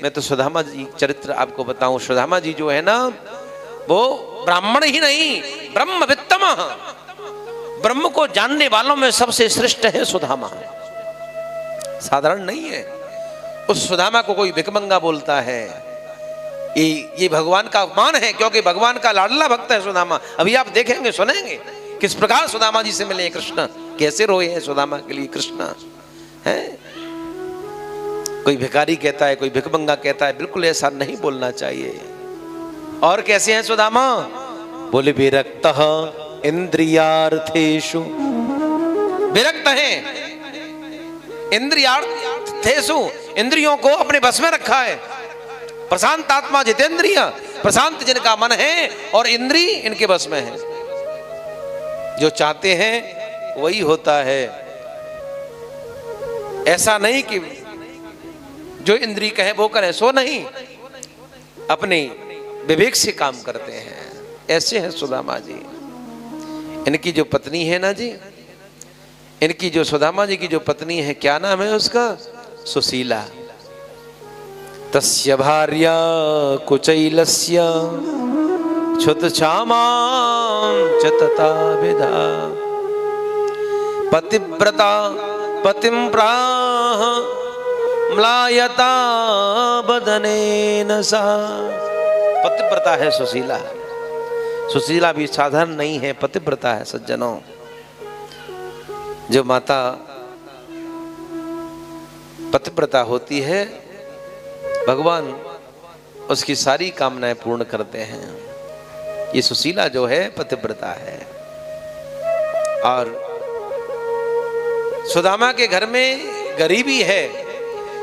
मैं तो सुदामा जी चरित्र आपको बताऊं। सुदामा जी जो है ना, वो ब्राह्मण ही नहीं, ब्रह्मवित्तम, ब्रह्म को जानने वालों में सबसे श्रेष्ठ है सुदामा। साधारण नहीं है। उस सुदामा को कोई भिखमंगा बोलता है, ये भगवान का अपमान है, क्योंकि भगवान का लाडला भक्त है सुदामा। अभी आप देखेंगे, सुनेंगे किस प्रकार सुदामा जी से मिले कृष्ण, कैसे रोए हैं सुदामा के लिए कृष्ण है। कोई भिखारी कहता है, कोई भिखमंगा कहता है, बिल्कुल ऐसा नहीं बोलना चाहिए। और कैसे हैं सुदामा? बोले विरक्तः इंद्रियार्थेषु, विरक्त हैं इंद्रियार्थेषु, इंद्रियों को अपने बस में रखा है। प्रशांत आत्मा जितेंद्रिय, प्रशांत जिनका मन है और इंद्री इनके बस में है। जो चाहते हैं वही होता है। ऐसा नहीं कि जो इंद्री कहे वो करे, सो नहीं, अपने विवेक से काम करते हैं। ऐसे हैं सुदामा जी। इनकी जो पत्नी है ना जी, इनकी जो सुदामा जी की जो पत्नी है, क्या नाम है उसका? सुशीला। तस्य भार्या कुचैलस्य क्षुतक्षामां च तथाविधा, पतिव्रता पतिं प्राह म्लायता बदनेन सा। पतिव्रता है सुशीला। सुशीला भी साधारण नहीं है, पतिव्रता है सज्जनों। जो माता पतिव्रता होती है, भगवान उसकी सारी कामनाएं पूर्ण करते हैं। ये सुशीला जो है पतिव्रता है। और सुदामा के घर में गरीबी है।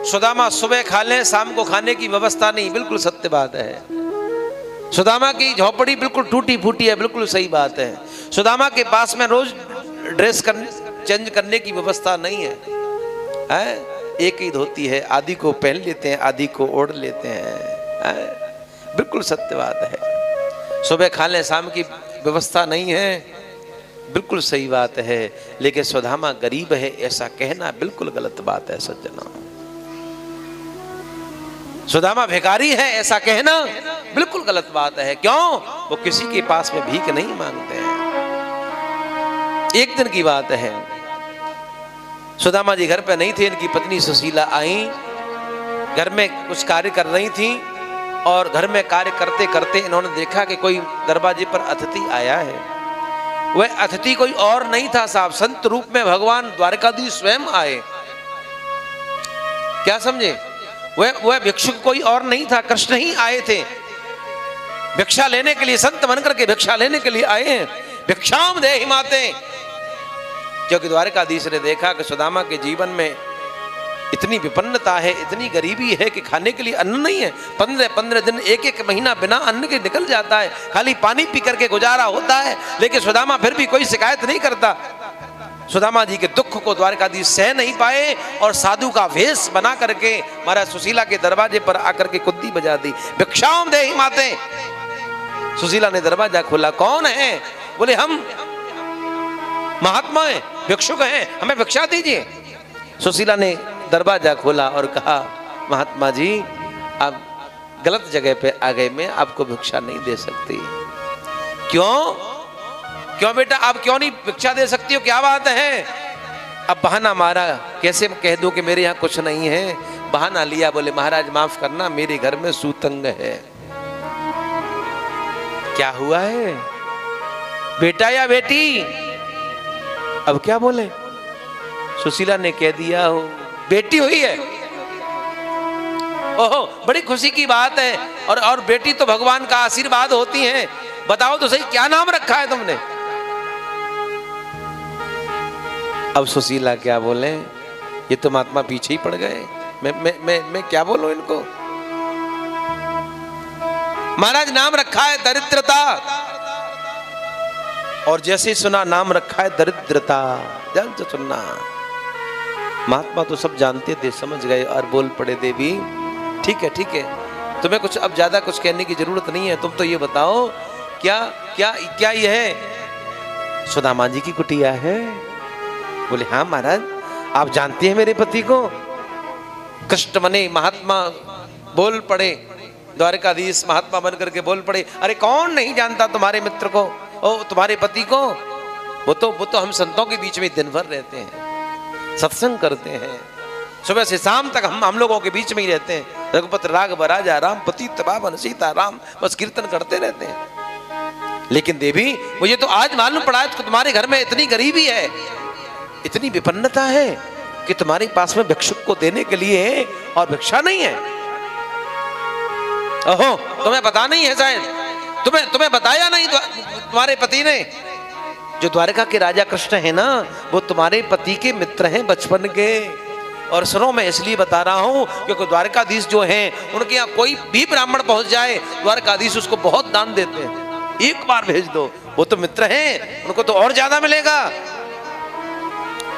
सुदामा सुबह खा ले, शाम को खाने की व्यवस्था नहीं, बिल्कुल सत्य बात है। सुदामा की झोपड़ी बिल्कुल टूटी फूटी है, बिल्कुल सही बात है। सुदामा के पास में रोज ड्रेस चेंज करने की व्यवस्था नहीं है। एक ही धोती है, आधी को पहन लेते हैं, आधी को ओढ़ लेते हैं। बिल्कुल सत्य बात है। सुबह खा ले, शाम की व्यवस्था नहीं है, बिल्कुल सही बात है। लेकिन सुदामा गरीब है ऐसा कहना बिल्कुल गलत बात है सज्जनों। सुदामा भिखारी है ऐसा कहना बिल्कुल गलत बात है। क्यों? वो किसी के पास में भीख नहीं मांगते हैं। एक दिन की बात है, सुदामा जी घर पे नहीं थे, इनकी पत्नी सुशीला आई, घर में कुछ कार्य कर रही थी, और घर में कार्य करते करते इन्होंने देखा कि कोई दरवाजे पर अतिथि आया है। वह अतिथि कोई और नहीं था साहब, संत रूप में भगवान द्वारकाधीश स्वयं आए। क्या समझे? वह भिक्षुक कोई और नहीं था, कृष्ण ही आए थे भिक्षा लेने के लिए। संत बनकर के भिक्षा लेने के लिए आए हैं। भिक्षाम देहि माते, क्योंकि द्वारकाधीश ने देखा कि सुदामा के जीवन में इतनी विपन्नता है, इतनी गरीबी है कि खाने के लिए अन्न नहीं है। 15-15 दिन, एक महीना बिना अन्न के निकल जाता है, खाली पानी पी करके गुजारा होता है। लेकिन सुदामा फिर भी कोई शिकायत नहीं करता। सुदामा जी के दुख को द्वारकाधीश सह नहीं पाए और साधु का वेश बना करके महाराज सुशीला के दरवाजे पर आकर के कुद्दी बजा दी। भिक्षाम देहि माते। सुशीला ने दरवाजा खोला। कौन है? बोले हम महात्मा हैं, भिक्षुक हैं, हमें भिक्षा दीजिए। सुशीला ने दरवाजा खोला और कहा, महात्मा जी आप गलत जगह पे आ गए, मैं आपको भिक्षा नहीं दे सकती। क्यों? क्यों बेटा, आप क्यों नहीं भिक्षा दे सकती हो? क्या बात है? अब बहाना मारा, कैसे कह दो कि मेरे यहाँ कुछ नहीं है। बहाना लिया, बोले महाराज माफ करना, मेरे घर में सूतंग है। क्या हुआ है? बेटा या बेटी? अब क्या बोले? सुशीला ने कह दिया हो बेटी हुई है। ओहो, बड़ी खुशी की बात है। और बेटी तो भगवान का आशीर्वाद होती हैं। बताओ तो सही, क्या नाम रखा है तुमने? अब सुशीला क्या बोले? ये तो महात्मा पीछे ही पड़ गए। मैं क्या बोलूं इनको? महाराज नाम रखा है दरिद्रता। और जैसे ही सुना नाम रखा है दरिद्रता, ध्यान से सुनना। महात्मा तो सब जानते थे, समझ गए और बोल पड़े, देवी ठीक है ठीक है, तुम्हें कुछ अब ज्यादा कुछ कहने की जरूरत नहीं है। तुम तो ये बताओ क्या क्या क्या ये है? सुदामा जी की कुटिया है? बोले हाँ महाराज, आप जानते हैं मेरे पति को, कष्ट मने महात्मा बोल पड़े, द्वारकाधीश महात्मा बन करके बोल पड़े, अरे कौन नहीं जानता तुम्हारे मित्र को, ओ तुम्हारे पति को, वो तो हम संतों के बीच में दिन भर रहते हैं, सत्संग करते हैं, सुबह से शाम तक हम लोगों के बीच में ही रहते हैं। रघुपति राघव राजा राम पतित पावन सीता राम, बस कीर्तन करते रहते हैं। लेकिन देवी मुझे तो आज मालूम पड़ा है तुम्हारे घर में इतनी गरीबी है, इतनी विपन्नता है कि तुम्हारे पास में भिक्षुक को देने के लिए है और भिक्षा नहीं है। ओहो, तुम्हें पता नहीं है शायद, तुम्हें बताया नहीं तुम्हारे पति ने। जो द्वारका के राजा कृष्ण है ना, वो तुम्हारे पति के मित्र हैं बचपन के। और सुनो, मैं इसलिए बता रहा हूं क्योंकि द्वारकाधीश जो हैं, उनके यहाँ कोई भी ब्राह्मण पहुंच जाए, द्वारकाधीश उसको बहुत दान देते हैं। एक बार भेज दो, वो तो मित्र हैं, उनको तो और ज्यादा मिलेगा।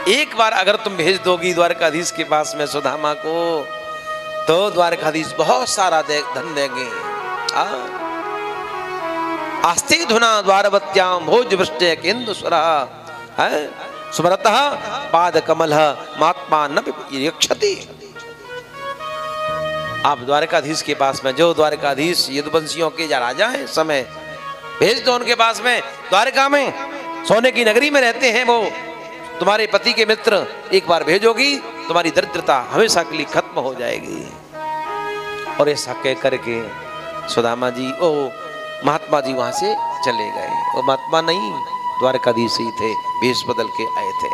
एक बार अगर तुम भेज दोगी द्वारकाधीश के पास में सुदामा को, तो द्वारकाधीश बहुत सारा धन देंगे। आस्ते धुना द्वारवत्याम भोज वृष्टि केंद्र सुरा सुमरतः पाद कमल महात्मा न यक्षति। आप द्वारकाधीश के पास में, जो द्वारकाधीश यदुवंशियों के राजा हैं, समय भेज दो उनके पास में। द्वारका में सोने की नगरी में रहते हैं वो तुम्हारे पति के मित्र। एक बार भेजोगी, तुम्हारी दरिद्रता हमेशा के लिए खत्म हो जाएगी। और ऐसा कह करके सुदामा जी, ओ महात्मा जी वहां से चले गए। वो महात्मा नहीं, द्वारकाधीश ही थे, भेष बदल के आए थे।